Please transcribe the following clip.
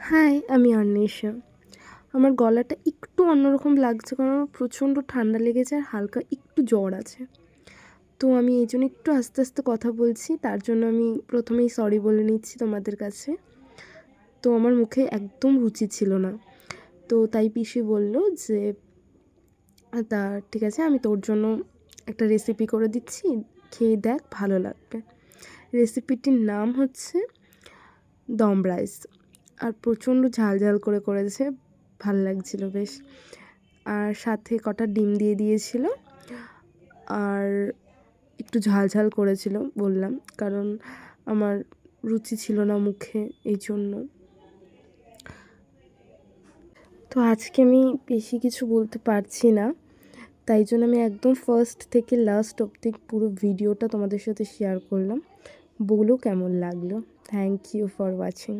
High, আমি অন্বেষা। আমার গলাটা একটু অন্যরকম লাগছে কারণ আমার প্রচণ্ড ঠান্ডা লেগেছে আর হালকা একটু জ্বর আছে। তো আমি এই জন্য একটু আস্তে আস্তে কথা বলছি, তার জন্য আমি প্রথমেই সরি বলে নিচ্ছি তোমাদের কাছে। তো আমার মুখে একদম রুচি ছিল না, তো তাই পিসি বলল যে তা ঠিক আছে, আমি তোর জন্য একটা রেসিপি করে দিচ্ছি, খেয়ে দেখ, ভালো লাগবে। রেসিপিটির নাম হচ্ছে দম রাইস, আর প্রচণ্ড ঝাল ঝাল করে করেছে, ভাল লাগছিল বেশ। আর সাথে কটা ডিম দিয়ে দিয়েছিল, আর একটু ঝাল ঝাল করেছিল বললাম, কারণ আমার রুচি ছিল না মুখে, এই জন্য। তো আজকে আমি বেশি কিছু বলতে পারছি না, তাই জন্য আমি একদম ফার্স্ট থেকে লাস্ট অবধি পুরো ভিডিওটা তোমাদের সাথে শেয়ার করলাম। বলো কেমন লাগলো। Thank you for watching.